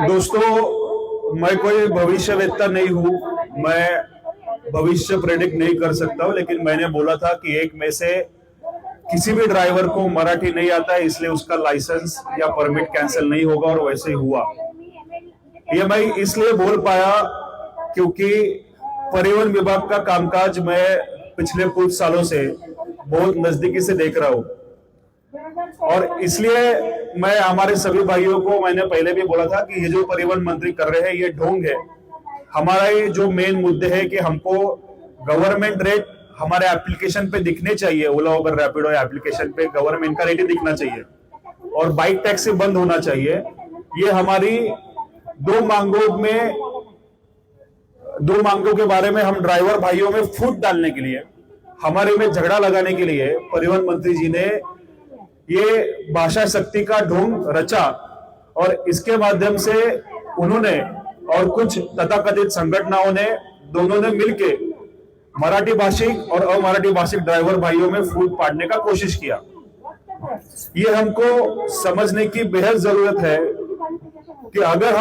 दोस्तों, मैं कोई भविष्यवेत्ता नहीं हूँ। मैं भविष्य प्रेडिक्ट नहीं कर सकता हूँ, लेकिन मैंने बोला था कि एक में से किसी भी ड्राइवर को मराठी नहीं आता है, इसलिए उसका लाइसेंस या परमिट कैंसिल नहीं होगा, और वैसे ही हुआ। ये मैं इसलिए बोल पाया क्योंकि परिवहन विभाग का कामकाज मैं पिछले कुछ सालों से बहुत नजदीकी से देख रहा हूँ, और इसलिए मैं हमारे सभी भाइयों को, मैंने पहले भी बोला था कि ये जो परिवहन मंत्री कर रहे हैं ये ढोंग है। हमारा ये जो मेन मुद्दे है कि हमको गवर्नमेंट रेट हमारे एप्लीकेशन पे दिखने चाहिए, ओला उबर रैपिडो एप्लीकेशन पे गवर्नमेंट का रेट ही दिखना चाहिए, और बाइक टैक्सी बंद होना चाहिए। ये हमारी दो मांगों के बारे में हम ड्राइवर भाइयों में फूट डालने के लिए, हमारे में झगड़ा लगाने के लिए परिवहन मंत्री जी ने ये भाषा शक्ति का ढोंग रचा, और इसके माध्यम से उन्होंने और कुछ तथाकथित संगठनों ने, दोनों ने मिलके मराठी भाषिक और अमराठी भाषिक ड्राइवर भाइयों में फूट पाड़ने का कोशिश किया। ये हमको समझने की बेहद जरूरत है कि अगर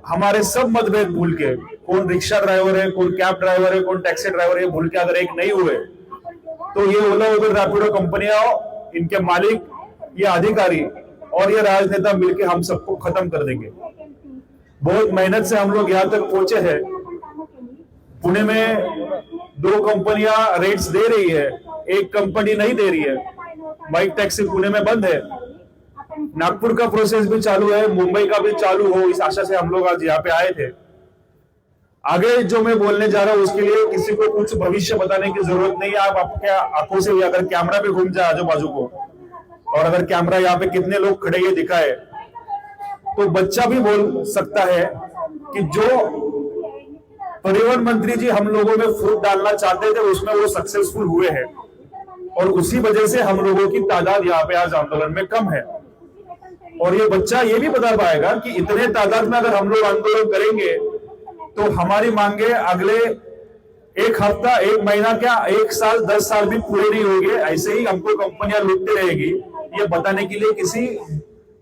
हमारे सब मतभेद भूल के, कौन रिक्शा ड्राइवर है, कौन कैब ड्राइवर है, कौन टैक्सी ड्राइवर है, भूल के अगर एक नहीं हुए, तो ये ओला उबर रैपिडो कंपनियां, इनके मालिक, ये अधिकारी और ये राजनेता मिलके हम सबको खत्म कर देंगे। बहुत मेहनत से हम लोग यहाँ तक पहुंचे हैं। पुणे में 2 कंपनियां रेट्स दे रही है, एक कंपनी नहीं दे रही है। बाइक टैक्सी पुणे में बंद है। नागपुर का प्रोसेस भी चालू है, मुंबई का भी चालू हो, इस आशा से हम लोग आज यहाँ पे आए थे। आगे जो मैं बोलने जा रहा हूँ उसके लिए किसी को कुछ भविष्य बताने की जरूरत नहीं है। आप आपके आंखों से अगर कैमरा पे घूम जाए आजू बाजू को, और अगर कैमरा यहाँ पे कितने लोग खड़े ये दिखाए, तो बच्चा भी बोल सकता है कि जो परिवहन मंत्री जी हम लोगों में फूट डालना चाहते थे उसमें वो सक्सेसफुल हुए हैं, और उसी वजह से हम लोगों की तादाद यहाँ पे आज आंदोलन में कम है। और ये बच्चा ये भी बता पाएगा कि इतने तादाद में अगर हम लोग आंदोलन करेंगे तो हमारी मांगे अगले एक हफ्ता, एक महीना, क्या 1 साल, 10 साल भी पूरे नहीं होंगे। ऐसे ही हमको कंपनियां लूटती रहेगी। ये बताने के लिए किसी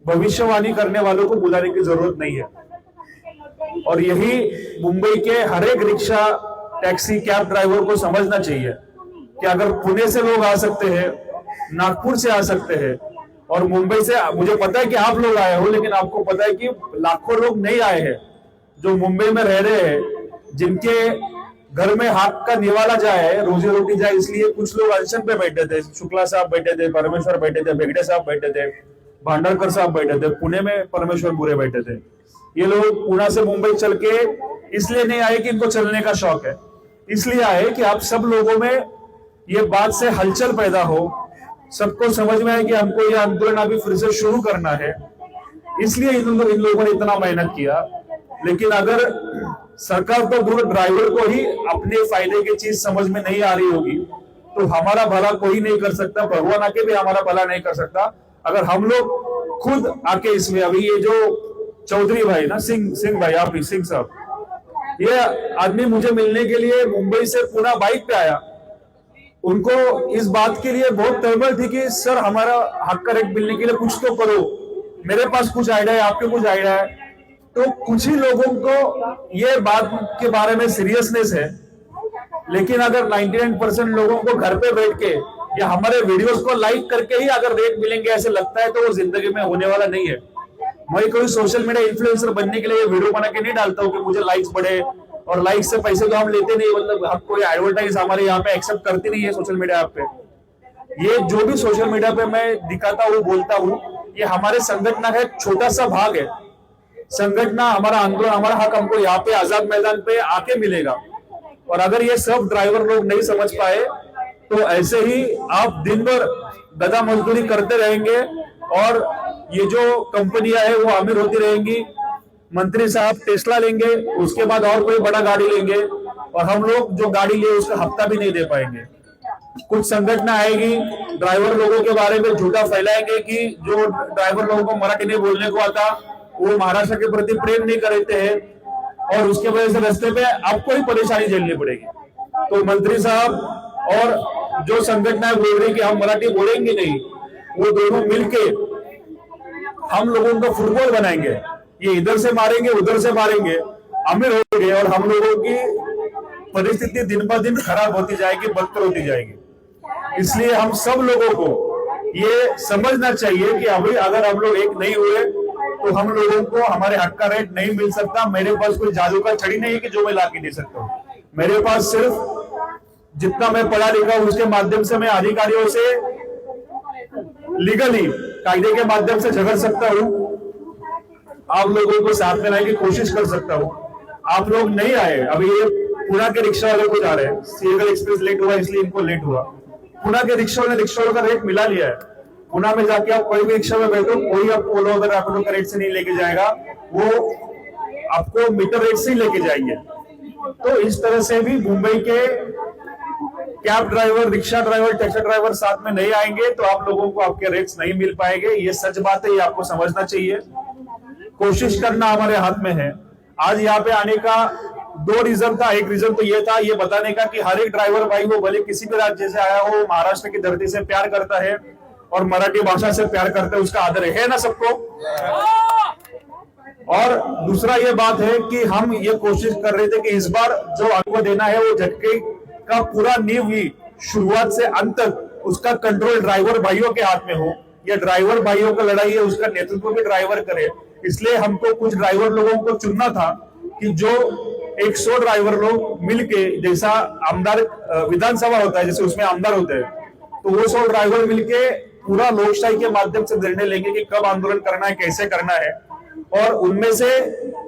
भविष्यवाणी करने वालों को बुलाने की जरूरत नहीं है। और यही मुंबई के हर एक रिक्शा, टैक्सी, कैब ड्राइवर को समझना चाहिए कि अगर पुणे से लोग आ सकते हैं, नागपुर से आ सकते हैं, और मुंबई से, मुझे पता है कि आप लोग आए हो, लेकिन आपको पता है कि लाखों लोग नहीं आए हैं जो मुंबई में रह रहे हैं, जिनके घर में हाथ का निवाला जाए, रोजी रोटी जाए, इसलिए कुछ लोग अनशन पे बैठे थे। शुक्ला साहब बैठे थे, परमेश्वर बैठे थे, बेगड़े साहब बैठे थे, भांडारकर साहब बैठे थे, पुणे में परमेश्वर बुरे बैठे थे। ये लोग पुणे से मुंबई चल के इसलिए नहीं आए कि इनको चलने का शौक है, इसलिए आए कि आप सब लोगों में ये बात से हलचल पैदा हो, सबको समझ में आए कि हमको ये आंदोलन अभी फिर से शुरू करना है, इसलिए इन लोगों ने इतना मेहनत किया। लेकिन अगर सरकार को दूर ड्राइवर को ही अपने फायदे की चीज समझ में नहीं आ रही होगी, तो हमारा भला कोई नहीं कर सकता, भगवान आके भी हमारा भला नहीं कर सकता। अगर हम लोग खुद आके इसमें, अभी ये जो चौधरी भाई ना, सिंह भाई, आप ही सिंह साहब, ये आदमी मुझे मिलने के लिए मुंबई से पुणे बाइक पे आया। उनको इस बात के लिए बहुत तड़मड़ थी कि सर हमारा हक का रेट मिलने के लिए कुछ तो करो। मेरे पास कुछ आइडिया है, आपके कुछ आइडिया है, तो कुछ ही लोगों को ये बात के बारे में सीरियसनेस है। लेकिन अगर 99% लोगों को घर पे बैठ के या हमारे वीडियोस को लाइक करके ही अगर रेट मिलेंगे ऐसे लगता है, तो वो जिंदगी में होने वाला नहीं है। मैं कोई सोशल मीडिया इन्फ्लुएंसर बनने के लिए वीडियो बना के नहीं डालता हूँ कि मुझे लाइक्स बढ़े, और लाइक्स से पैसे तो हम लेते नहीं, मतलब हम कोई एडवर्टाइज हमारे यहाँ पे एक्सेप्ट करती नहीं है सोशल मीडिया पे। ये जो भी सोशल मीडिया पे मैं दिखाता हूँ, बोलता हूँ, ये हमारे संगठन का एक छोटा सा भाग है। संगठन, हमारा आंदोलन, हमारा हक हमको यहाँ पे आजाद मैदान पे आके मिलेगा। और अगर ये सब ड्राइवर लोग नहीं समझ पाए तो ऐसे ही आप दिन भर गधा मजदूरी करते रहेंगे, और ये जो कंपनियां है वो अमीर होती रहेंगी। मंत्री साहब टेस्ला लेंगे, उसके बाद और कोई बड़ा गाड़ी लेंगे, और हम लोग जो गाड़ी लिए उसका हफ्ता भी नहीं दे पाएंगे। कुछ संगठन आएगी, ड्राइवर लोगों के बारे में झूठा फैलाएंगे कि जो ड्राइवर लोगों को मराठी नहीं बोलने को आता वो महाराष्ट्र के प्रति प्रेम नहीं करते हैं, और उसके वजह से रास्ते पे आपको ही परेशानी झेलनी पड़ेगी। तो मंत्री साहब और जो संगठन बोल रही कि हम मराठी बोलेंगे नहीं, वो दोनों मिलके हम लोगों को फुटबॉल बनाएंगे, ये इधर से मारेंगे उधर से मारेंगे, अमीर हो गए और हम लोगों की परिस्थिति दिन ब दिन खराब होती जाएगी, बदतर होती जाएगी। इसलिए हम सब लोगों को ये समझना चाहिए कि अभी अगर हम लोग एक नहीं हुए तो हम लोगों को हमारे हक का रेट नहीं मिल सकता। मेरे पास कोई जादू का छड़ी नहीं है कि जो मैं ला के दे सकता हूँ। मेरे पास सिर्फ जितना मैं पढ़ा लिखा हूं उसके माध्यम से मैं अधिकारियों से लीगली कायदे के माध्यम से झगड़ सकता हूं, आप लोगों को साथ में लाने की कोशिश कर सकता हूं। आप लोग नहीं आए, अभी ये पुणे के रिक्शा वाले को जा रहे हैं, सीएगल एक्सप्रेस लेट हुआ इसलिए इनको लेट हुआ। पुणे के रिक्शा वाले रिक्शा का रेट मिला लिया है। पुणे में जाके आप कोई भी रिक्शा में बैठो, कोई आपको ओला उबर रैपिडो का रेट से नहीं लेके जाएगा, वो आपको मीटर रेट से ही लेके जाएंगे। तो इस तरह से भी मुंबई के cab driver, rickshaw driver, taxi driver साथ में नहीं आएंगे तो आप लोगों को आपके रेट्स नहीं मिल पाएंगे। ये सच बात है, ये आपको समझना चाहिए। कोशिश करना हमारे हाथ में है। आज यहाँ पे आने का दो रीजन था। एक रीजन तो ये था, ये बताने का कि हर एक ड्राइवर भाई वो भले किसी भी राज्य से आया हो, महाराष्ट्र की धरती से प्यार करता है और मराठी भाषा से प्यार करता है, उसका आदर है ना सबको। और दूसरा ये बात है कि हम ये कोशिश कर रहे थे कि इस बार जो आपको देना है वो झटके का पूरा नींव ही शुरुआत से अंत तक उसका कंट्रोल ड्राइवर भाइयों के हाथ में हो। यह ड्राइवर भाइयों का लड़ाई है, उसका नेतृत्व भी ड्राइवर करे। इसलिए हमको कुछ ड्राइवर लोगों को चुनना था कि जो 100 ड्राइवर लोग मिलके, जैसा आमदार विधानसभा होता है जैसे उसमें आमदार होते हैं, तो वो 100 ड्राइवर मिलके पूरा लोकशाही के माध्यम से निर्णय लेंगे कि कब आंदोलन करना है, कैसे करना है। और उनमें से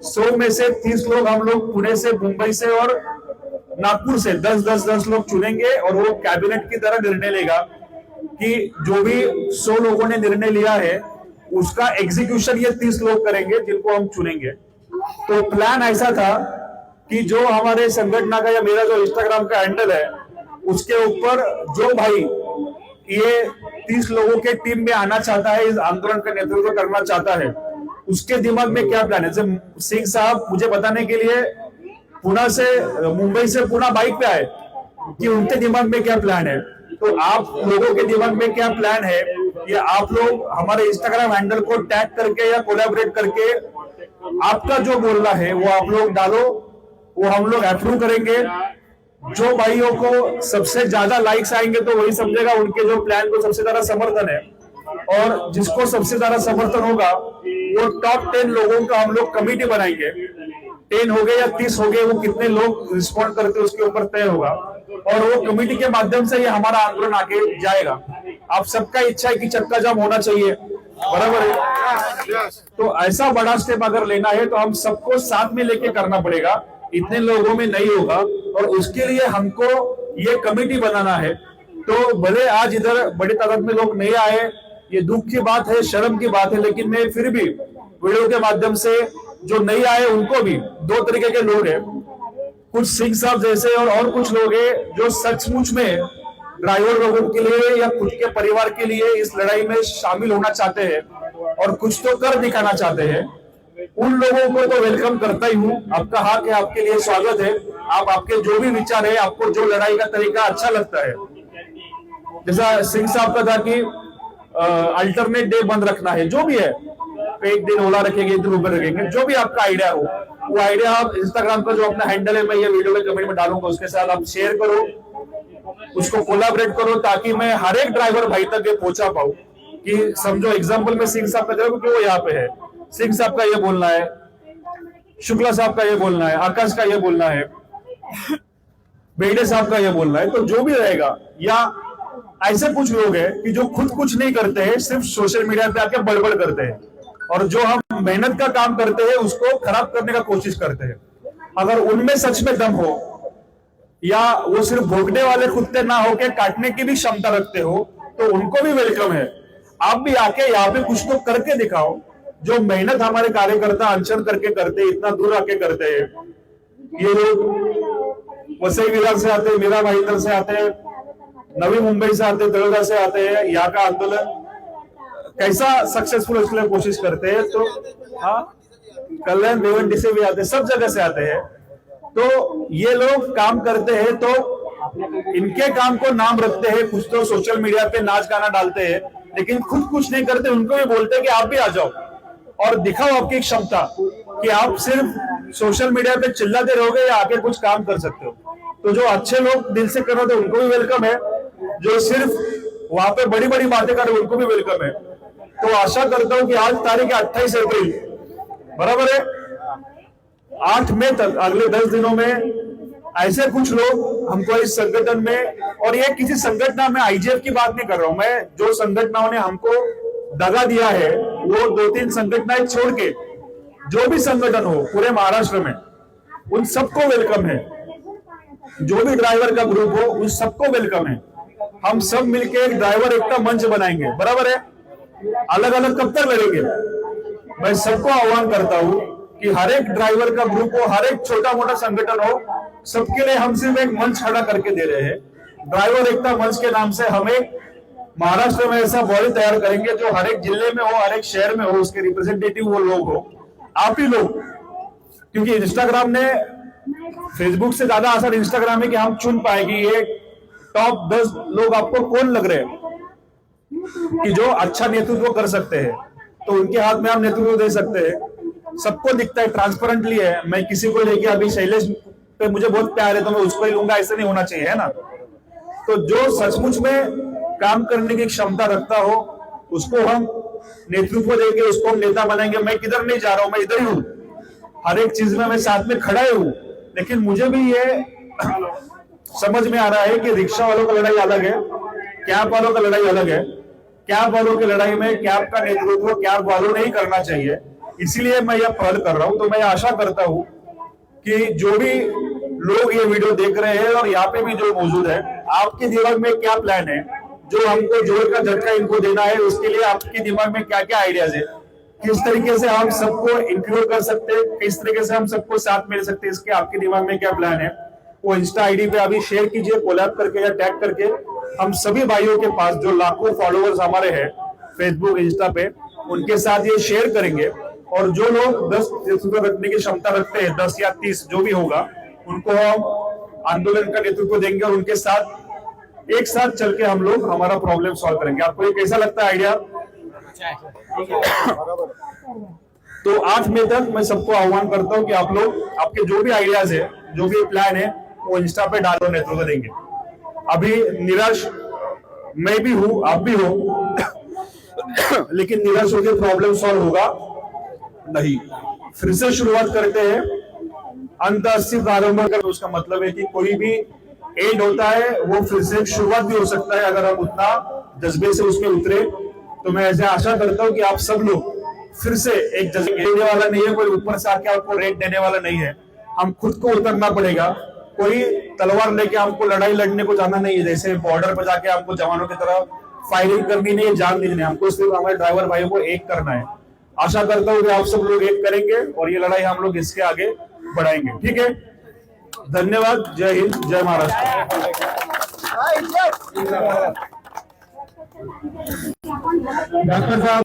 100 में से 30 लोग हम लोग पुणे से, मुंबई से और नागपुर से 10-10 लोग चुनेंगे और वो कैबिनेट की तरह निर्णय लेगा कि जो भी 100 लोगों ने निर्णय लिया है उसका एग्जीक्यूशन ये 30 लोग करेंगे जिनको हम चुनेंगे। तो प्लान ऐसा था कि जो हमारे संगठन का या मेरा जो इंस्टाग्राम का हैंडल है उसके ऊपर जो भाई ये 30 लोगों के टीम में आना चाहता है, इस आंदोलन का नेतृत्व करना चाहता है, उसके दिमाग में क्या प्लान है। सिंह साहब मुझे बताने के लिए पुणे से, मुंबई से पुणे बाइक पे आए कि उनके दिमाग में क्या प्लान है। तो आप लोगों के दिमाग में क्या प्लान है, ये आप लोग हमारे इंस्टाग्राम हैंडल को टैग करके या कोलैबोरेट करके आपका जो बोलना है वो आप लोग डालो, वो हम लोग अप्रूव करेंगे। जो भाइयों को सबसे ज्यादा लाइक्स आएंगे तो वही समझेगा उनके जो प्लान को सबसे ज्यादा समर्थन है, और जिसको सबसे ज्यादा समर्थन होगा वो टॉप 10 लोगों का हम लोग कमेटी बनाएंगे। 10 हो गए या 30 हो गए, वो कितने लोग रिस्पॉन्ड करते उसके ऊपर तय होगा, और वो कमेटी के माध्यम से ये हमारा आंदोलन आगे जाएगा। आप सबका इच्छा है कि चक्का जाम होना चाहिए, बराबर है। तो ऐसा बड़ा स्टेप अगर लेना है तो हम सबको साथ में लेके करना पड़ेगा, इतने लोगों में नहीं होगा। और उसके लिए हमको ये कमेटी बनाना है। तो भले आज इधर बड़ी तादाद में लोग नहीं आए, ये दुख की बात है, शर्म की बात है, लेकिन मैं फिर भी वीडियो के माध्यम से जो नहीं आए उनको भी, 2 तरीके के लोग हैं, कुछ सिंह साहब जैसे और कुछ लोग हैं जो सचमुच में ड्राइवर लोगों के लिए या खुद के परिवार के लिए इस लड़ाई में शामिल होना चाहते हैं और कुछ तो कर दिखाना चाहते हैं। उन लोगों को तो वेलकम करता ही हूँ, आपका हक है, आपके लिए स्वागत है। आप आपके जो भी विचार है, आपको जो लड़ाई का तरीका अच्छा लगता है, जैसा सिंह साहब का था कि अल्टरनेट डे बंद रखना है, जो भी है, एक दिन ओला रखेंगे, एक दिन उबर रखेंगे, जो भी आपका आइडिया हो वो आइडिया आप इंस्टाग्राम का जो अपना हैंडल है, मैं ये वीडियो के कमेंट में डालूंगा, उसके साथ आप शेयर करो, उसको कोलैबोरेट करो, ताकि मैं हर एक ड्राइवर भाई तक ये पहुंचा पाऊं कि समझो एग्जांपल में सिंह साहब का जरूर क्योंकि वो यहाँ पे है, सिंह साहब का ये बोलना है, शुक्ला साहब का ये बोलना है, आकाश का ये बोलना है, बेड़े साहब का ये बोलना है, तो जो भी रहेगा। या ऐसे कुछ लोग हैं कि जो खुद कुछ नहीं करते हैं, सिर्फ सोशल मीडिया पे आके बड़बड़ करते हैं, और जो हम मेहनत का काम करते हैं उसको खराब करने का कोशिश करते हैं। अगर उनमें सच में दम हो, या वो सिर्फ भोगने वाले कुत्ते ना होके काटने की भी क्षमता रखते हो, तो उनको भी वेलकम है। आप भी आके यहाँ पे कुछ तो करके दिखाओ। जो मेहनत हमारे कार्यकर्ता अनशन करके करते, इतना दूर आके करते हैं, ये लोग वसई विभाग से आते हैं, मीरा भाईंदर से आते हैं, नवी मुंबई से आते हैं, तळोदा से आते हैं, यहाँ का आंदोलन कैसा सक्सेसफुल उसके लिए कोशिश करते हैं। तो हाँ, कल्याण भिवंडी से भी आते हैं, सब जगह से आते हैं। तो ये लोग काम करते हैं तो इनके काम को नाम रखते हैं, कुछ तो सोशल मीडिया पे नाच गाना डालते हैं, लेकिन खुद कुछ नहीं करते। उनको भी बोलते हैं कि आप भी आ जाओ, और दिखाओ आपकी क्षमता कि आप सिर्फ सोशल मीडिया पे चिल्लाते रहोगे या आके कुछ काम कर सकते हो। तो जो अच्छे लोग दिल से कर रहे थे उनको भी वेलकम है, जो सिर्फ वहां पे बड़ी बड़ी बातें कर रहे उनको भी वेलकम है। तो आशा करता हूं कि आज तारीख 28 अप्रैल, बराबर है, 8 मई तक अगले 10 दिनों में ऐसे कुछ लोग हमको इस संगठन में, और ये किसी संगठन में आईजीएफ की बात नहीं कर रहा हूं मैं, जो संगठनों ने हमको दगा दिया है वो 2-3 संगठनें छोड़ के जो भी संगठन हो पूरे महाराष्ट्र में उन सबको वेलकम है। जो भी ड्राइवर का ग्रुप हो उन सबको वेलकम है। हम सब मिलके एक ड्राइवर एकता मंच बनाएंगे, बराबर है। अलग अलग कब तक लड़ेंगे। मैं सबको आह्वान करता हूं कि हर एक ड्राइवर का ग्रुप हो, हर एक छोटा मोटा संगठन हो, सबके लिए हम सिर्फ एक मंच खड़ा करके दे रहे हैं। ड्राइवर एकता मंच के नाम से हम एक महाराष्ट्र में ऐसा बॉडी तैयार करेंगे जो हर एक जिले में हो, हर एक शहर में हो, उसके रिप्रेजेंटेटिव वो लोग हो, आप ही लोग। क्योंकि इंस्टाग्राम ने, फेसबुक से ज्यादा असर इंस्टाग्राम है कि हम चुन पाए कि ये टॉप 10 लोग आपको कौन लग रहे हैं कि जो अच्छा नेतृत्व कर सकते हैं, तो उनके हाथ में हम नेतृत्व दे सकते हैं। सबको दिखता है, ट्रांसपेरेंटली है। मैं किसी को लेके अभी शैलेश पे मुझे बहुत प्यार है तो मैं उसको ही लूंगा, ऐसा नहीं होना चाहिए, है ना। तो जो सचमुच में काम करने की क्षमता रखता हो उसको हम नेतृत्व देंगे, उसको हम नेता बनाएंगे। मैं किधर नहीं जा रहा हूं, मैं इधर ही हूं, हर एक चीज में मैं साथ में खड़ा ही हूं। लेकिन मुझे भी ये समझ में आ रहा है कि रिक्शा वालों का लड़ाई अलग है, कैब वालों का लड़ाई अलग है। कैब वालों की लड़ाई में कैब का नेतृत्व कैब वालों ने ही करना चाहिए, इसीलिए मैं यह पहल कर रहा हूं। तो मैं आशा करता हूं कि जो भी लोग ये वीडियो देख रहे हैं और यहाँ पे भी जो मौजूद है, आपके दिमाग में क्या प्लान है, जो हमको जोर का झटका इनको देना है, उसके लिए आपके दिमाग में क्या क्या आइडियाज है, किस तरीके से हम सबको इंक्लूड कर सकते हैं, किस तरीके से हम सबको साथ मिल सकते हैं, इसके आपके दिमाग में क्या प्लान है, वो इंस्टा आईडी पे अभी शेयर कीजिए, कोलैब करके या टैग करके। हम सभी भाइयों के पास जो लाखों फॉलोअर्स हमारे हैं फेसबुक इंस्टा पे, उनके साथ ये शेयर करेंगे। और जो लोग 10 नेतृत्व रखने की क्षमता रखते हैं, 10 या 30 जो भी होगा, उनको हम आंदोलन का नेतृत्व देंगे और उनके साथ एक साथ चल के हम लोग हमारा प्रॉब्लम सॉल्व करेंगे। आपको ये कैसा लगता है आइडिया? तो 8 मई तक मैं सबको आह्वान करता हूं कि आप लोग आपके जो भी आइडियाज है, जो भी प्लान है, वो इंस्टा पे डालो, नेतृत्व देंगे। अभी निराश मैं भी हूं, आप भी हो लेकिन निराश होकर प्रॉब्लम सॉल्व होगा नहीं। फिर से शुरुआत करते हैं, अंत से प्रारंभ कर। उसका मतलब है कि कोई भी एंड होता है वो फिर से शुरुआत भी हो सकता है अगर हम उतना जज्बे से उसमें उतरे। तो मैं ऐसे आशा करता हूं कि आप सब लोग फिर से एक जज्बे देने वाला नहीं है, कोई ऊपर से आके आपको रेट देने वाला नहीं है, हम खुद को उतरना पड़ेगा। कोई तलवार लेके हमको लड़ाई लड़ने को जाना नहीं है, जैसे बॉर्डर पर जाके हमको जवानों की तरह फायरिंग करनी नहीं है, जान नहीं देनी, हमको सिर्फ हमारे ड्राइवर भाइयों को एक करना है। आशा करता हूं कि आप सब लोग एक करेंगे और ये लड़ाई हम लोग इसके आगे बढ़ाएंगे। ठीक है, धन्यवाद। जय हिंद, जय महाराष्ट्र। डॉक्टर साहब